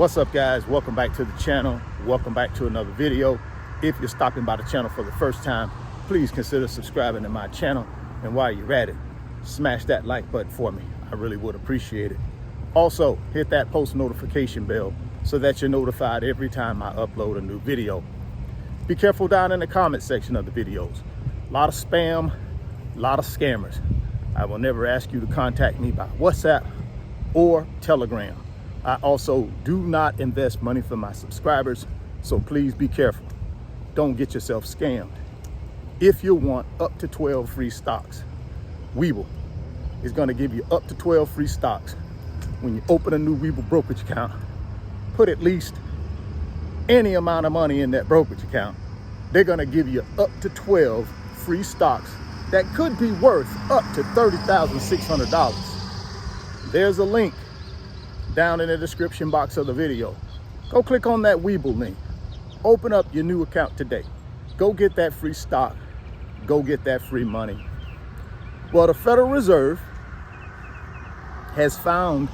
What's up, guys? Welcome back to the channel. Welcome back to another video. If you're stopping by the channel for the first time, please consider subscribing to my channel. And while you're at it, smash that like button for me. I really would appreciate it. Also, hit that post notification bell so that you're notified every time I upload a new video. Be careful down in the comment section of the videos. A lot of spam, a lot of scammers. I will never ask you to contact me by WhatsApp or Telegram. I also do not invest money for my subscribers, so please be careful. Don't get yourself scammed. If you want up to 12 free stocks, Webull is going to give you up to 12 free stocks. When you open a new Webull brokerage account, put at least any amount of money in that brokerage account. They're going to give you up to 12 free stocks that could be worth up to $30,600. There's a link down in the description box of the video. Go click on that Webull link. Open up your new account today. Go get that free stock. Go get that free money. Well, the Federal Reserve has found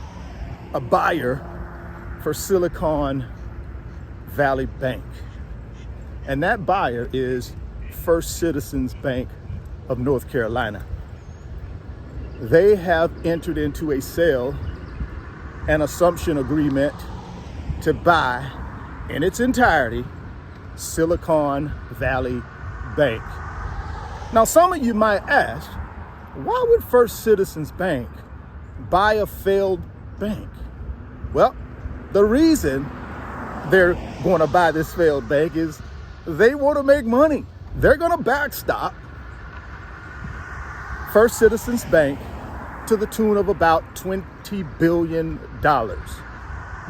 a buyer for Silicon Valley Bank. And that buyer is First Citizens Bank of North Carolina. They have entered into a sale and assumption agreement to buy in its entirety Silicon Valley Bank. Now, some of you might ask, why would First Citizens Bank buy a failed bank? Well, the reason they're going to buy this failed bank is they want to make money. They're going to backstop First Citizens Bank to the tune of about $20 billion.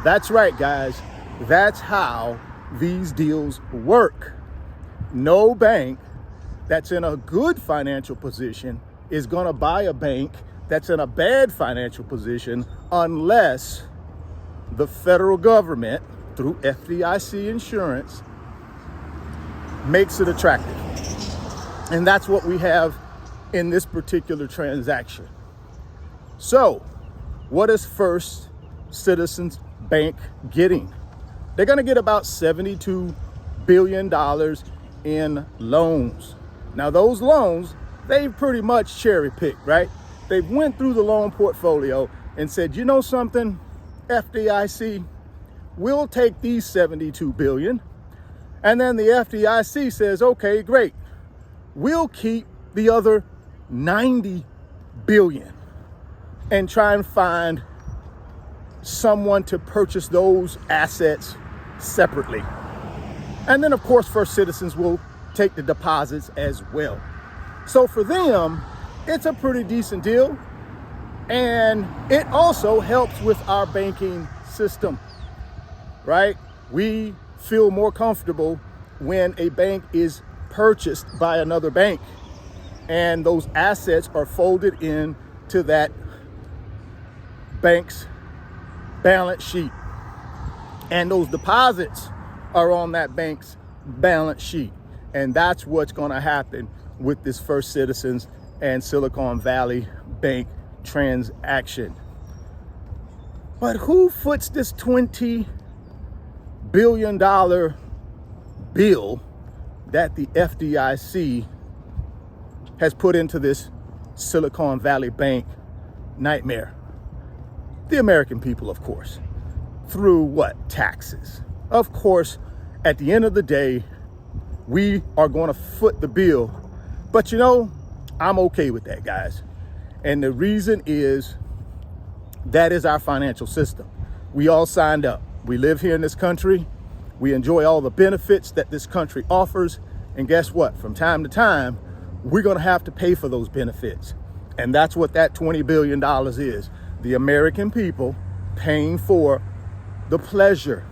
That's right, guys. That's how these deals work. No bank that's in a good financial position is going to buy a bank that's in a bad financial position unless the federal government, through FDIC insurance, makes it attractive. And that's what we have in this particular transaction. So, what is First Citizens Bank getting? They're going to get about $72 billion in loans. Now, those loans, they've pretty much cherry-picked, right? They've went through the loan portfolio and said, you know something, FDIC, we'll take these $72 billion. And then the FDIC says, okay, great. We'll keep the other $90 billion. And try and find someone to purchase those assets separately. And then, of course, First Citizens will take the deposits as well. So for them, it's a pretty decent deal. And it also helps with our banking system, right? We feel more comfortable when a bank is purchased by another bank and those assets are folded into that bank's balance sheet, and those deposits are on that bank's balance sheet. And that's what's going to happen with this First Citizens and Silicon Valley Bank transaction. But who foots this $20 billion bill that the FDIC has put into this Silicon Valley Bank nightmare? The American people, of course. Through what? Taxes. Of course, at the end of the day, we are going to foot the bill. But you know, I'm okay with that, guys. And the reason is that is our financial system. We all signed up. We live here in this country. We enjoy all the benefits that this country offers. And guess what? From time to time, we're going to have to pay for those benefits. And that's what that $20 billion is. The American people paying for the pleasure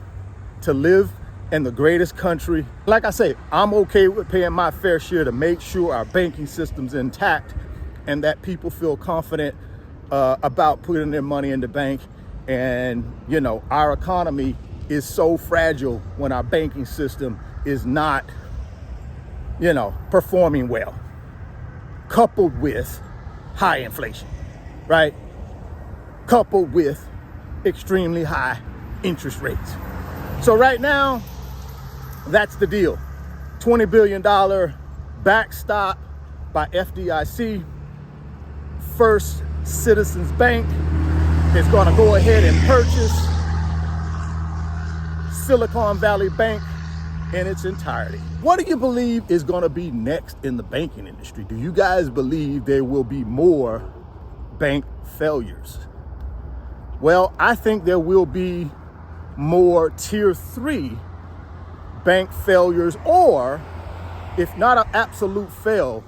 to live in the greatest country. Like I say, I'm okay with paying my fair share to make sure our banking system's intact and that people feel confident about putting their money in the bank. And, you know, our economy is so fragile when our banking system is not, you know, performing well, coupled with high inflation, right? Coupled with extremely high interest rates. So right now, that's the deal. $20 billion backstop by FDIC. First Citizens Bank is going to go ahead and purchase Silicon Valley Bank in its entirety. What do you believe is going to be next in the banking industry? Do you guys believe there will be more bank failures? Well, I think there will be more tier 3 bank failures, or if not an absolute fail,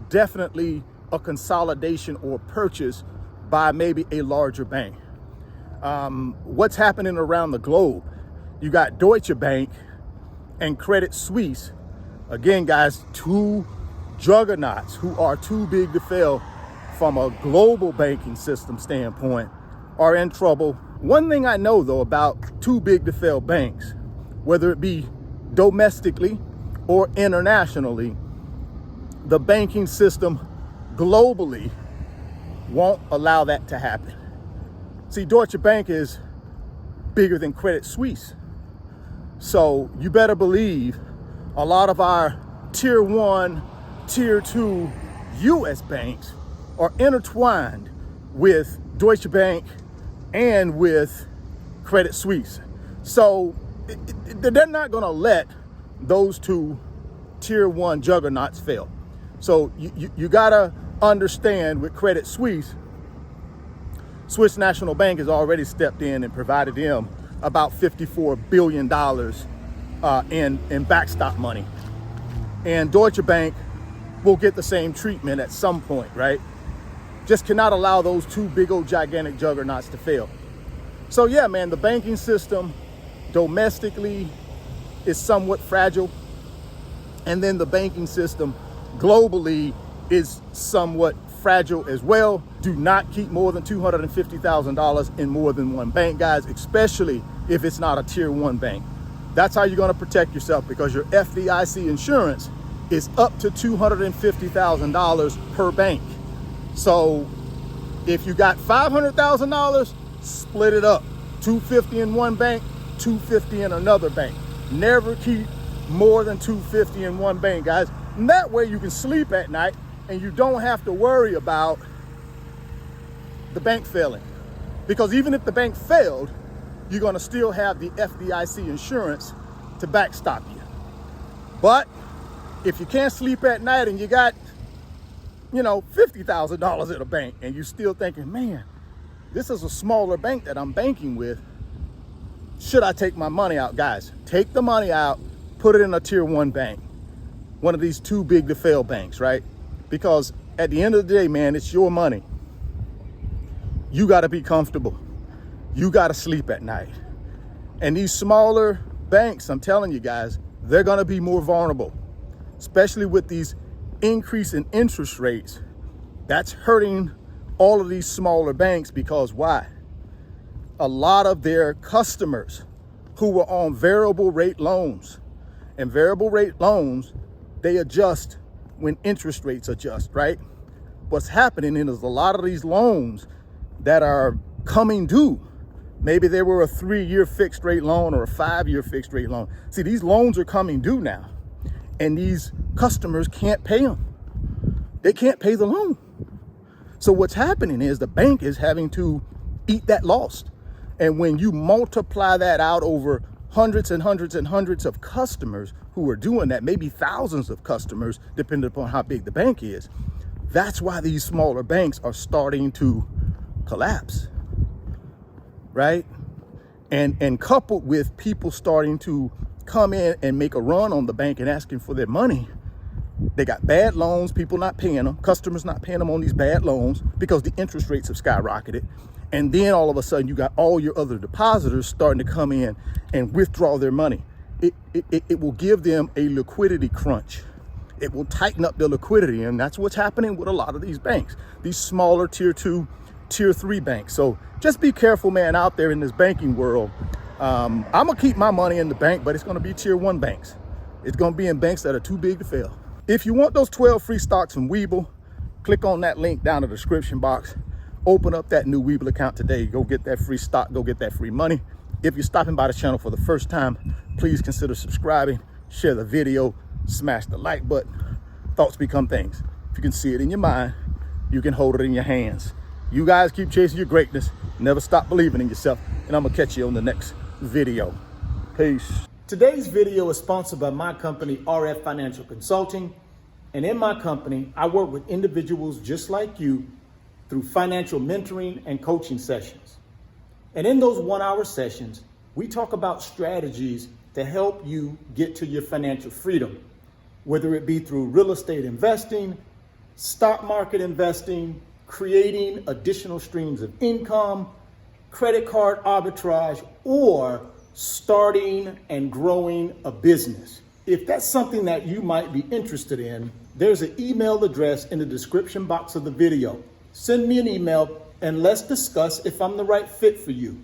definitely a consolidation or purchase by maybe a larger bank. What's happening around the globe? You got Deutsche Bank and Credit Suisse. Again, guys, two juggernauts who are too big to fail from a global banking system standpoint are in trouble. One thing I know, though, about too big to fail banks, whether it be domestically or internationally, the banking system globally won't allow that to happen. See, Deutsche Bank is bigger than Credit Suisse. So you better believe a lot of our tier 1, tier 2 US banks are intertwined with Deutsche Bank and with Credit Suisse. So they're not going to let those two tier 1 juggernauts fail. So you got to understand, with Credit Suisse, Swiss National Bank has already stepped in and provided them about $54 billion in backstop money. And Deutsche Bank will get the same treatment at some point, right? Just cannot allow those two big old gigantic juggernauts to fail. So yeah, man, the banking system domestically is somewhat fragile. And then the banking system globally is somewhat fragile as well. Do not keep more than $250,000 in more than one bank, guys, especially if it's not a tier 1 bank. That's how you're going to protect yourself, because your FDIC insurance is up to $250,000 per bank. So if you got $500,000, split it up. $250 in one bank, $250 in another bank. Never keep more than $250 in one bank, guys. And that way you can sleep at night and you don't have to worry about the bank failing. Because even if the bank failed, you're going to still have the FDIC insurance to backstop you. But if you can't sleep at night and you got, $50,000 at a bank and you're still thinking, man, this is a smaller bank that I'm banking with, should I take my money out? Guys, take the money out, put it in a tier 1 bank, one of these too big to fail banks, right? Because at the end of the day, man, it's your money. You got to be comfortable. You got to sleep at night. And these smaller banks, I'm telling you guys, they're going to be more vulnerable, especially with these increase in interest rates. That's hurting all of these smaller banks, because why? A lot of their customers who were on variable rate loans, and variable rate loans, they adjust when interest rates adjust, right? What's happening is a lot of these loans that are coming due, maybe they were a 3-year fixed rate loan or a 5-year fixed rate loan. See, these loans are coming due now, and these customers can't pay them. They can't pay the loan. So what's happening is the bank is having to eat that loss. And when you multiply that out over hundreds and hundreds and hundreds of customers who are doing that, maybe thousands of customers, depending upon how big the bank is, that's why these smaller banks are starting to collapse, right? And coupled with people starting to come in and make a run on the bank and asking for their money, they got bad loans, people not paying them, customers not paying them on these bad loans because the interest rates have skyrocketed. And then all of a sudden you got all your other depositors starting to come in and withdraw their money. It will give them a liquidity crunch. It will tighten up their liquidity. And that's what's happening with a lot of these banks, these smaller tier 2, tier 3 banks. So just be careful, man, out there in this banking world. I'm going to keep my money in the bank, but it's going to be tier 1 banks. It's going to be in banks that are too big to fail. If you want those 12 free stocks from Webull, click on that link down in the description box. Open up that new Webull account today. Go get that free stock. Go get that free money. If you're stopping by the channel for the first time, please consider subscribing, share the video, smash the like button. Thoughts become things. If you can see it in your mind, you can hold it in your hands. You guys keep chasing your greatness. Never stop believing in yourself. And I'm gonna catch you on the next video. Peace. Today's video is sponsored by my company, RF Financial Consulting. And in my company, I work with individuals just like you through financial mentoring and coaching sessions. And in those 1-hour sessions, we talk about strategies to help you get to your financial freedom, whether it be through real estate investing, stock market investing, creating additional streams of income, credit card arbitrage, or starting and growing a business. If that's something that you might be interested in, there's an email address in the description box of the video. Send me an email and let's discuss if I'm the right fit for you.